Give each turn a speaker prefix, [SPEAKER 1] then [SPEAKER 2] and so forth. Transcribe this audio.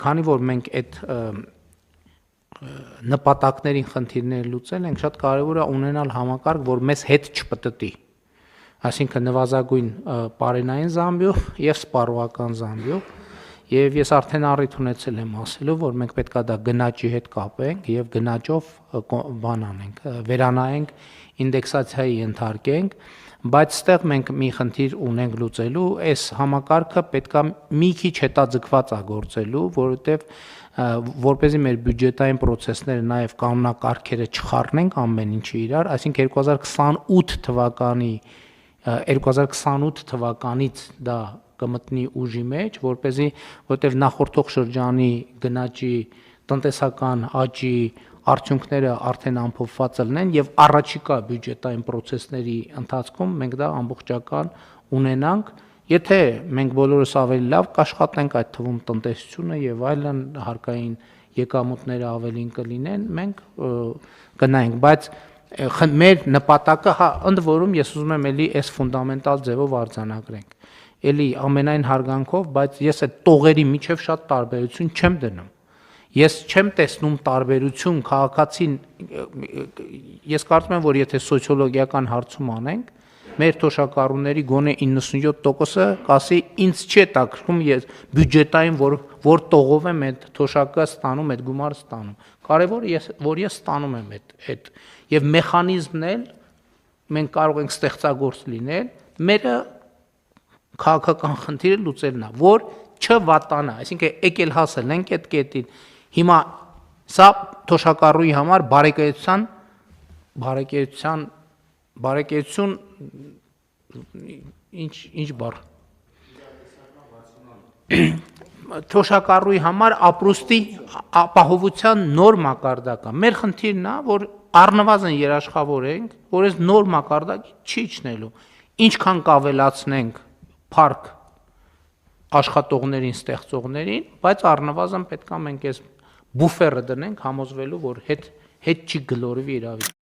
[SPEAKER 1] քանի որ մենք այդ նպատակներին խնդիրներ լուծել ենք, շատ կարևոր է ունենալ համակարգ, որ մեզ հետ չպտտի, այսինքն նվազագույն պարենային զամբյուղ եւ սպառողական զամբյուղ, եւ ես արդեն առիթ ունեցել եմ ասելու, որ մենք պետք է դա գնաճի հետ կապենք եւ գնաճով բան անենք, վերանայենք, ինդեքսացիայի ենթարկենք, բայց ստեղ մենք մի խնդիր ունենք լուծելու, այս համակարգը պետք է մի քիչ հետաձգված գործելու, որովհետեւ որպեսզի մեր բյուջետային process-ները նաև կանոնակարգերը չխառնենք ամեն ինչը իրար, այսինքն 2028 թվականից դա կմտնի ուժի մեջ, որպեսզի նախորդող շրջանի գնաճի տնտեսական աճի արդյունքները արդեն ամփոփված լինեն եւ առաջիկա բյուջետային process-ների ընթացքում մենք դա ամբողջական ունենանք. Եթե մենք բոլորս ավելի լավ կաշխատենք, այդ թվում տնտեսությունը եւ այլն, հարկային եկամուտները ավելին կլինեն, մենք կնայենք, բայց մեր նպատակը, ընդ որում ես ուզում եմ էլի այս ֆունդամենտալ ձևով արձանագրենք, էլի ամենայն հարգանքով, բայց ես այդ տողերի միջև շատ տարբերություն չեմ դնում, ես չեմ տեսնում տարբերություն քաղաքացին, ես կարծում եմ, որ եթե սոցիոլոգիական հարցում անենք, մեր թոշակառուների գոնե 97%-ը կասի ինձ չի հետաքրքրում ես բյուջետային որ տողով եմ այդ թոշակը ստանում, այդ գումարը ստանում։ Կարևորը որ ես ստանում եմ այդ եւ մեխանիզմն էլ մենք կարող ենք ստեղծագործ լինել, մերը քաղաքական խնդիրը լուծելն է, որ չվատանա, այսինքն եկել հասել ենք այդ կետին։ Հիմա սա թոշակառուի համար բարեկեցություն ինչ բառ թոշակառուի համար ապրուստի ապահովության նոր մակարդակ է։ Մեր խնդիրն է, որ առնվազն երաշխավորենք, որ այս նոր մակարդակի չի իջնելու։ Ինչքան կավելացնենք փառք աշխատողներին, ստեղծողներին, բայց առնվազն պետք է մենք այս բուֆերը դնենք համոզվելու, որ հետ չի գլորվի իրավիճակը։